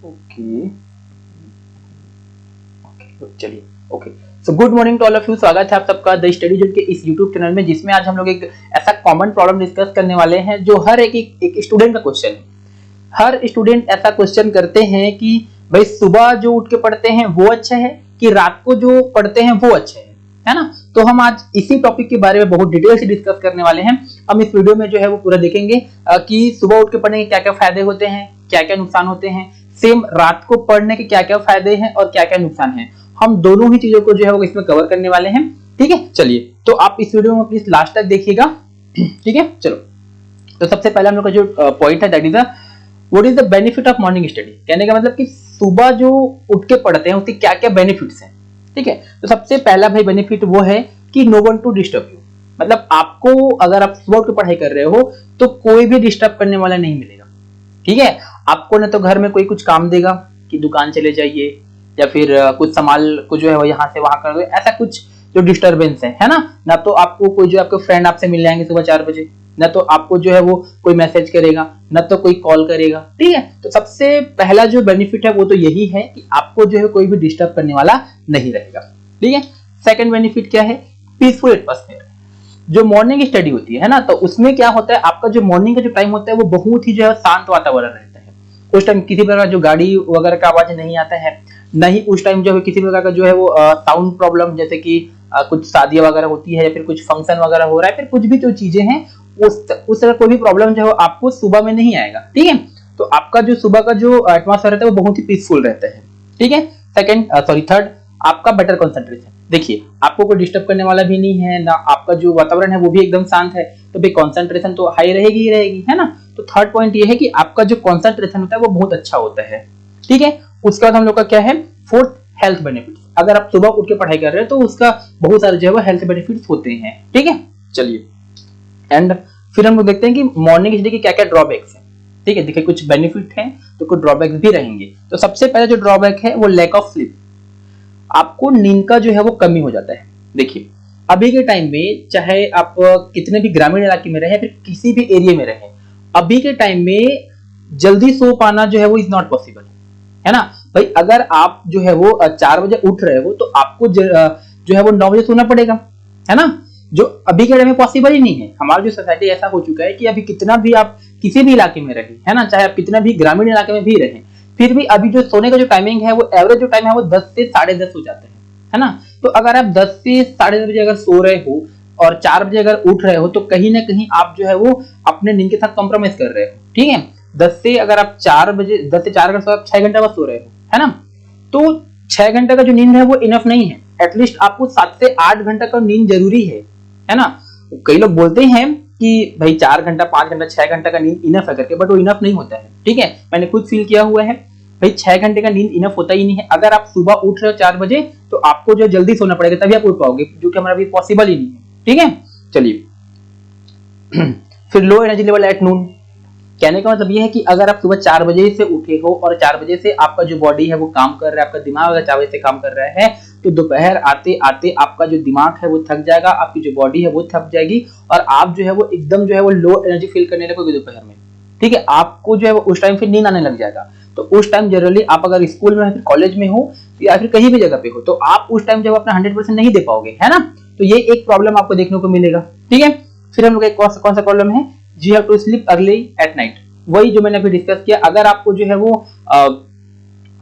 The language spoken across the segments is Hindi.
ओके चलिए okay. So good morning to all of you. स्वागत है आप सबका द स्टडी जोन के इस यूट्यूब चैनल में, जिसमें आज हम लोग एक ऐसा कॉमन प्रॉब्लम डिस्कस करने वाले हैं जो हर एक स्टूडेंट का क्वेश्चन है। हर स्टूडेंट ऐसा क्वेश्चन करते हैं कि भाई सुबह जो उठ के पढ़ते हैं वो अच्छा है कि रात को जो पढ़ते हैं वो अच्छा है ना। तो हम आज इसी टॉपिक के बारे में बहुत डिटेल से डिस्कस करने वाले हैं। हम इस वीडियो में जो है वो पूरा देखेंगे कि सुबह उठ के पढ़ने के क्या क्या फायदे होते हैं, क्या क्या नुकसान होते हैं, सेम रात को पढ़ने के क्या क्या फायदे हैं और क्या क्या नुकसान है। हम दोनों ही चीजों को जो है वो इसमें कवर करने वाले हैं। ठीक है, चलिए तो आप इस वीडियो में प्लीज लास्ट तक देखिएगा। ठीक है, चलो तो सबसे पहले हम लोग का जो पॉइंट है that is what is the benefit of morning study. कहने का मतलब कि सुबह जो उठ के पढ़ते हैं उसके क्या क्या बेनिफिट्स हैं। ठीक है, तो सबसे पहला भाई बेनिफिट वो है कि no one to disturb you. मतलब आपको अगर आप सुबह उठ के पढ़ाई कर रहे हो तो कोई भी डिस्टर्ब करने वाला नहीं मिलेगा। ठीक है, आपको ना तो घर में कोई कुछ काम देगा कि दुकान चले जाइए या फिर कुछ सामान को जो है वो यहाँ से वहां कर दो, ऐसा कुछ जो डिस्टर्बेंस है ना तो आपको कोई जो आपके फ्रेंड आपसे मिल जाएंगे सुबह 4 बजे, ना तो आपको जो है वो कोई मैसेज करेगा, ना तो कोई कॉल करेगा। ठीक है, तो सबसे पहला जो बेनिफिट है वो तो यही है कि आपको जो है कोई भी डिस्टर्ब करने वाला नहीं रहेगा। ठीक है, सेकंड बेनिफिट क्या है, पीसफुल एटमॉस्फेयर। जो मॉर्निंग स्टडी होती है ना तो उसमें क्या होता है, आपका जो मॉर्निंग का जो टाइम होता है वो बहुत ही जो है शांत वातावरण रहता है। उस टाइम किसी प्रकार जो गाड़ी वगैरह का आवाज नहीं आता है, नहीं उस टाइम जो है किसी प्रकार का जो है वो साउंड प्रॉब्लम, जैसे कि कुछ शादियां वगैरह होती है या फिर कुछ फंक्शन वगैरह हो रहा है, फिर कुछ भी जो चीजें हैं उस तरह कोई भी प्रॉब्लम जो है आपको सुबह में नहीं आएगा। ठीक है, तो आपका जो सुबह का जो एटमॉस्फेयर रहता है वो बहुत ही पीसफुल रहता है। ठीक है, थर्ड आपका बेटर कंसंट्रेशन। देखिए आपको कोई डिस्टर्ब करने वाला भी नहीं है ना, आपका जो वातावरण है वो भी एकदम शांत है, तो भाई कंसंट्रेशन तो हाई रहेगी ही रहेगी, है ना। तो थर्ड पॉइंट ये है कि आपका जो कंसंट्रेशन होता है वो बहुत अच्छा होता है। ठीक है, उसके बाद हम लोग का क्या है, फोर्थ हेल्थ बेनिफिट। अगर आप सुबह उठ के पढ़ाई कर रहे हैं तो उसका बहुत सारे जो है वो हेल्थ बेनिफिट्स होते हैं। ठीक है, चलिए एंड फिर हम लोग देखते हैं कि मॉर्निंग स्टडी के क्या क्या ड्रॉबैक्स हैं। ठीक है, देखिए कुछ बेनिफिट हैं तो कुछ ड्रॉबैक्स भी रहेंगे। तो सबसे पहला जो ड्रॉबैक है वो लैक ऑफ स्लीप। आपको नींद का जो है वो कमी हो जाता है। देखिए अभी के टाइम में चाहे आप कितने भी ग्रामीण इलाके में रहे फिर किसी भी एरिया में रहे, अभी के टाइम में जल्दी सो पाना जो है वो इज नॉट पॉसिबल, है ना। भाई अगर आप जो है वो 4 बजे उठ रहे हो तो आपको जो है वो 9 बजे सोना पड़ेगा, है ना, जो अभी के टाइम में पॉसिबल ही नहीं है। हमारा जो सोसाइटी ऐसा हो चुका है कि अभी कितना भी आप किसी भी इलाके में रहे, है ना, चाहे आप कितना भी ग्रामीण इलाके में भी रहे, फिर भी अभी जो सोने का जो टाइमिंग है वो एवरेज जो टाइम है वो 10 से 10:30 हो जाता है ना। तो अगर आप 10 से 10:30 बजे अगर सो रहे हो और 4 बजे अगर उठ रहे हो तो कहीं ना कहीं आप जो है वो अपने नींद के साथ कॉम्प्रोमाइज कर रहे हो। ठीक है, 10 से अगर आप 4 बजे 10 से 4 अगर सो आप 6 घंटा बस सो रहे हो, है ना, तो 6 घंटे का जो नींद है वो इनफ नहीं है। एटलीस्ट आपको 7 से 8 घंटा का नींद जरूरी है ना। कई लोग बोलते हैं कि भाई 4 घंटा 5 घंटा 6 घंटा का नींद इनफ है करके, बट वो इनफ नहीं होता है। ठीक है, मैंने खुद फील किया हुआ है, भाई 6 घंटे का नींद इनफ होता ही नहीं है। अगर आप सुबह उठ रहे हो 4 बजे तो आपको जो जल्दी सोना पड़ेगा तभी आप उठ पाओगे, जो कि हमारा अभी पॉसिबल ही नहीं है। ठीक है, चलिए फिर low energy level at noon. कहने का मतलब ये है कि अगर आप सुबह 4 बजे से उठे हो और 4 बजे से आपका जो बॉडी है वो काम कर रहा है, आपका दिमाग अगर 4 बजे से काम कर रहा है, तो दोपहर आते आते आपका जो दिमाग है वो थक जाएगा, आपकी जो बॉडी है वो थक जाएगी और आप जो है वो एकदम जो है वो लो एनर्जी फील करने लगोगे दोपहर में। ठीक है, आपको जो है वो उस टाइम फिर नींद आने लग जाएगा। तो उस टाइम जनरली आप अगर स्कूल में फिर कॉलेज में हो या फिर कहीं भी जगह पे हो तो आप उस टाइम जब अपना 100% नहीं दे पाओगे, है ना, तो ये एक प्रॉब्लम आपको देखने को मिलेगा। ठीक है, फिर हम लोग एक कौन सा प्रॉब्लम है, you have to sleep early at night. वही जो मैंने अभी डिस्कस किया, अगर आपको जो है वो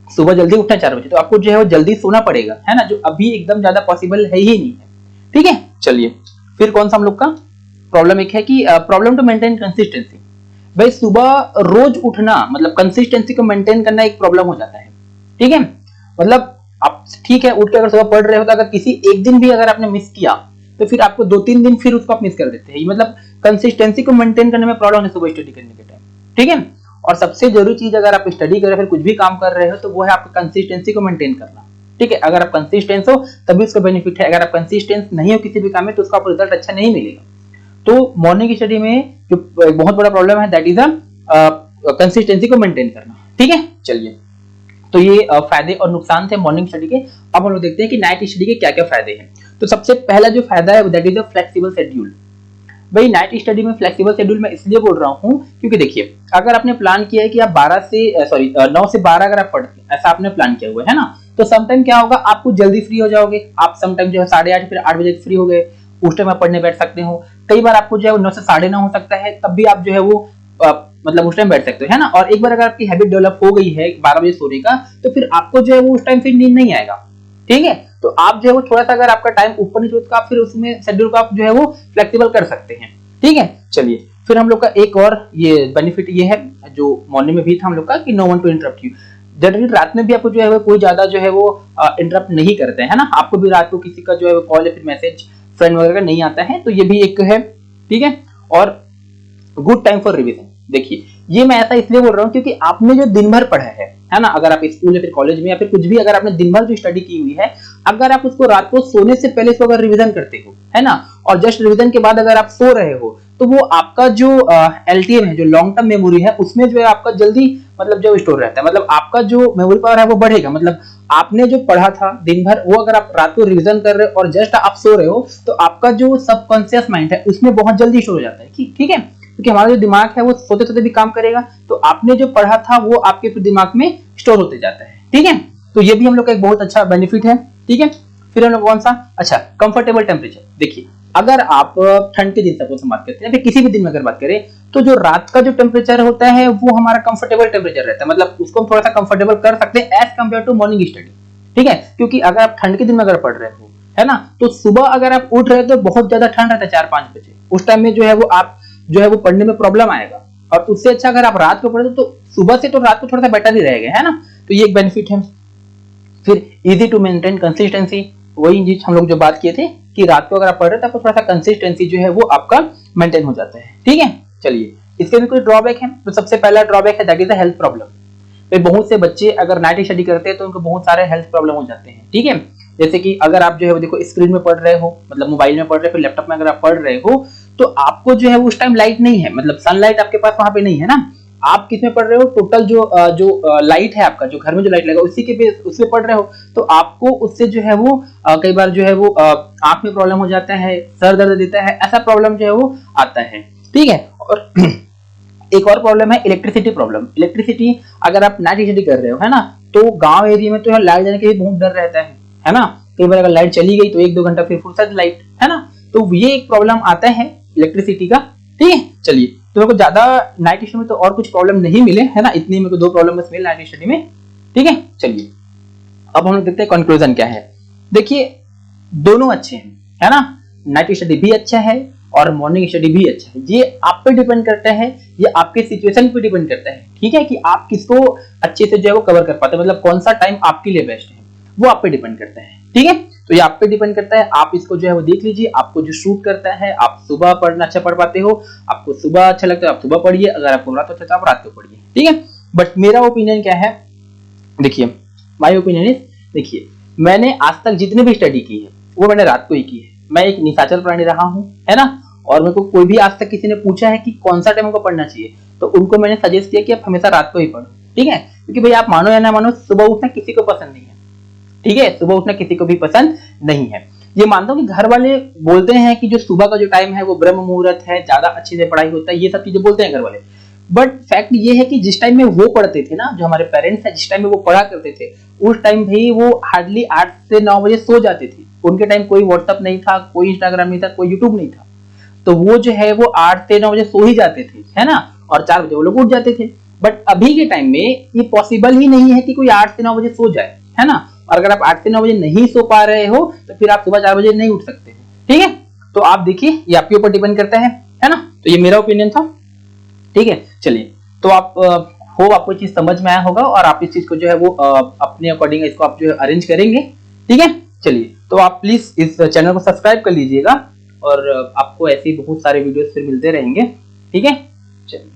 सुबह जल्दी उठना 4 बजे तो आपको जो है वो जल्दी सोना पड़ेगा, है ना, जो अभी एकदम ज्यादा पॉसिबल है ही नहीं है। ठीक है, चलिए फिर कौन सा हम लोग का प्रॉब्लम एक है कि प्रॉब्लम टू मेंटेन कंसिस्टेंसी। भाई सुबह रोज उठना मतलब कंसिस्टेंसी को मेंटेन करना एक प्रॉब्लम हो जाता है। ठीक है, मतलब आप ठीक है उठ के अगर सुबह पढ़ रहे हो तो अगर किसी एक दिन भी अगर आपने मिस किया तो फिर आपको 2-3 दिन फिर उसको आप मिस कर देते हैं। मतलब कंसिस्टेंसी को मेंटेन करने में प्रॉब्लम है सुबह स्टडी करने के टाइम। ठीक है, और सबसे जरूरी चीज अगर आप स्टडी कर रहे हो फिर कुछ भी काम कर रहे हो तो वो है आपका कंसिस्टेंसी को मेंटेन करना। ठीक है, अगर आप कंसिस्टेंस हो तभी उसका बेनिफिट है, अगर आप कंसिस्टेंस नहीं हो किसी भी काम में तो उसका आपको रिजल्ट अच्छा नहीं मिलेगा। तो मॉर्निंग स्टडी में जो बहुत बड़ा प्रॉब्लम है दैट इज कंसिस्टेंसी को मेंटेन करना। ठीक है, चलिए तो ये फायदे और नुकसान थे मॉर्निंग स्टडी के। अब हम लोग देखते हैं कि नाइट स्टडी के क्या क्या फायदे हैं। तो सबसे पहला जो फायदा है that is a flexible schedule. भाई नाइट स्टडी में फ्लेक्सिबल शेड्यूल मैं इसलिए बोल रहा हूँ क्योंकि देखिए, अगर आपने प्लान किया है कि आप 9 से 12 अगर आप पढ़ते हैं, ऐसा आपने प्लान किया हुआ है ना, तो समटाइम क्या होगा, आपको जल्दी फ्री हो जाओगे, आप समटाइम जो है 8:30 फिर 8 बजे फ्री हो गए, उस टाइम आप पढ़ने बैठ सकते हो। कई बार आपको जो है 9 से 9:30 हो सकता है, तब भी आप जो है वो मतलब उस टाइम बैठ सकते हो, है ना। और एक बार अगर आपकी हैबिट डेवलप हो गई है 12 बजे सोने का, तो फिर आपको जो है वो उस टाइम फिर नींद नहीं आएगा, ठीक है। तो आप जो है वो थोड़ा सा अगर आपका टाइम ऊपर नीचे होता है, फिर उसमें शेड्यूल को आप जो है वो फ्लेक्सिबल कर सकते हैं, ठीक है। चलिए, फिर हम लोग का एक और ये बेनिफिट ये है जो मॉर्निंग में भी था हम लोग का, कि no one to interrupt you. Generally रात में भी आपको जो है वो कोई ज्यादा जो है वो इंटरप्ट नहीं करते हैं, है ना। आपको भी रात को किसी का जो है वो कॉल या फिर मैसेज फ्रेंड वगैरह का नहीं आता है, तो ये भी एक है, ठीक है। और गुड टाइम फॉर रिवीजन। देखिए, ये मैं ऐसा इसलिए बोल रहा हूँ क्योंकि आपने जो दिन भर पढ़ा है ना, अगर आप स्कूल या फिर कॉलेज में या फिर कुछ भी, अगर आपने दिन भर जो स्टडी की हुई है, अगर आप उसको रात को सोने से पहले इसको अगर रिवीजन करते हो, है ना, और जस्ट रिवीजन के बाद अगर आप सो रहे हो, तो वो आपका जो LTM है, जो लॉन्ग टर्म मेमोरी है, उसमें जो है आपका जल्दी मतलब जो स्टोर रहता है, मतलब आपका जो मेमोरी पावर है वो बढ़ेगा। मतलब आपने जो पढ़ा था दिन भर, वो अगर आप रात को रिवीजन कर रहे हो और जस्ट आप सो रहे हो, तो आपका जो सबकॉन्शियस माइंड है उसमें बहुत जल्दी स्टोर हो जाता है, ठीक है। क्योंकि हमारा जो दिमाग है वो सोते सोते भी काम करेगा, तो आपने जो पढ़ा था वो आपके फिर दिमाग में स्टोर होते जाता है, ठीक है। तो ये भी हम लोग का एक बहुत अच्छा बेनिफिट है, ठीक है। फिर हम लोग कौन सा, अच्छा, कंफर्टेबल टेम्परेचर। देखिए, अगर आप ठंड के दिन सपोज हम बात करते हैं, फिर किसी भी दिन में अगर बात करें, तो जो रात का जो टेम्परेचर होता है वो हमारा कंफर्टेबल टेम्परेचर रहता है, मतलब उसको हम थोड़ा सा कंफर्टेबल कर सकते हैं as compared to morning study, ठीक है। क्योंकि अगर आप ठंड के दिन में अगर पढ़ रहे हो, है ना, तो सुबह अगर आप उठ रहे हो तो बहुत ज्यादा ठंड रहता है 4-5 बजे, उस टाइम में जो है वो आप जो है वो पढ़ने में प्रॉब्लम आएगा। और उससे अच्छा अगर आप रात को पढ़े तो सुबह से तो रात को थोड़ा सा बेटर ही रहेगा, है ना। तो ये एक बेनिफिट है। फिर इजी टू मेंटेन कंसिस्टेंसी, वही चीज हम लोग जो बात किए थे कि रात को अगर आप पढ़ रहे हो तो आपको थोड़ा सा कंसिस्टेंसी जो है वो आपका मेंटेन हो जाता है, ठीक है। चलिए, इसके भी कुछ ड्रॉबैक है। तो सबसे पहला ड्रॉबैक है दैट इज हेल्थ प्रॉब्लम। बहुत से बच्चे अगर नाइट स्टडी करते हैं तो उनको बहुत सारे हेल्थ प्रॉब्लम हो जाते हैं, ठीक है। जैसे कि अगर आप जो है देखो स्क्रीन में पढ़ रहे हो, मतलब मोबाइल में पढ़ रहे हो, फिर लैपटॉप में अगर आप पढ़ रहे हो, तो आपको जो है उस टाइम लाइट नहीं है, मतलब सनलाइट आपके पास वहां पे नहीं है ना। आप किसमें पढ़ रहे हो, टोटल जो लाइट है आपका, जो घर में जो लाइट लगा उसी के बेस उसमें पढ़ रहे हो, तो आपको उससे जो है वो कई बार जो है वो आंख में प्रॉब्लम हो जाता है, सर दर्द देता है, ऐसा प्रॉब्लम जो है वो आता है, ठीक है। और एक और प्रॉब्लम है इलेक्ट्रिसिटी प्रॉब्लम। इलेक्ट्रिसिटी अगर आप नाइट स्टडी कर रहे हो, है ना, तो गांव एरिया में तो लाइट जाने के भी बहुत डर रहता है ना। कई बार अगर लाइट चली गई तो 1-2 घंटा फिर फुर्सत लाइट, है ना। तो ये एक प्रॉब्लम आता है इलेक्ट्रिसिटी का, ठीक है। चलिए, तो मेरे को ज्यादा नाइट स्टडी में तो और कुछ प्रॉब्लम नहीं मिले, है ना, इतनी मेरे को 2 प्रॉब्लम बस मिले नाइट स्टडी में, ठीक है। चलिए, अब हम लोग देखते हैं कंक्लूजन क्या है। देखिए, दोनों अच्छे हैं, है ना, नाइट स्टडी भी अच्छा है और मॉर्निंग स्टडी भी अच्छा है। ये आप पे डिपेंड करता है, ये आपके सिचुएशन पे डिपेंड करता है, ठीक है, कि आप किसको अच्छे से जो है वो कवर कर पाते हैं, मतलब कौन सा टाइम आपके लिए बेस्ट है, वो आप पे डिपेंड करता है, ठीक है। तो ये आप पे डिपेंड करता है, आप इसको जो है वो देख लीजिए, आपको जो सूट करता है। आप सुबह पढ़ना अच्छा पढ़ पाते हो, आपको सुबह अच्छा लगता है आप सुबह पढ़िए, अगर आपको रात को अच्छा आप रात को पढ़िए, ठीक है। बट मेरा ओपिनियन क्या है, देखिए, माय ओपिनियन इज, देखिए, मैंने आज तक जितने भी स्टडी की है वो मैंने रात को ही की है। मैं एक निशाचर प्राणी रहा हूँ, है ना, और मेरे को कोई भी आज तक किसी ने पूछा है कि कौन सा टाइम हमको पढ़ना चाहिए, तो उनको मैंने सजेस्ट किया कि आप हमेशा रात को ही पढ़ो, ठीक है। क्योंकि भाई आप मानो या ना मानो, सुबह उठना किसी को पसंद नहीं है, ठीक है, सुबह उठना किसी को भी पसंद नहीं है। ये मानता हूँ कि घर वाले बोलते हैं कि जो सुबह का जो टाइम है वो ब्रह्म मुहूर्त है, ज्यादा अच्छे से पढ़ाई होता है, ये सब चीजें बोलते हैं घर वाले। बट फैक्ट ये है कि जिस टाइम में वो पढ़ते थे ना, जो हमारे पेरेंट्स है, जिस टाइम में वो पढ़ा करते थे, उस टाइम भी वो हार्डली 8 से 9 बजे सो जाते थे। उनके टाइम कोई व्हाट्सअप नहीं था, कोई इंस्टाग्राम नहीं था, कोई यूट्यूब नहीं था, तो वो जो है वो 8 से 9 बजे सो ही जाते थे, है ना, और 4 बजे वो लोग उठ जाते थे। बट अभी के टाइम में ये पॉसिबल ही नहीं है कि कोई 8 से 9 बजे सो जाए, है ना। और अगर आप 8 से 9 बजे नहीं सो पा रहे हो तो फिर आप सुबह 4 बजे नहीं उठ सकते, ठीक है। तो आप देखिए, ये आपके ऊपर डिपेंड करता है ना। तो ये मेरा ओपिनियन था, ठीक है। चलिए, तो आप होप आपको चीज समझ में आया होगा और आप इस चीज को जो है वो अपने अकॉर्डिंग इसको आप जो है अरेंज करेंगे, ठीक है। चलिए, तो आप प्लीज इस चैनल को सब्सक्राइब कर लीजिएगा और आपको ऐसे ही बहुत सारे वीडियोस फिर मिलते रहेंगे, ठीक है। चलिए।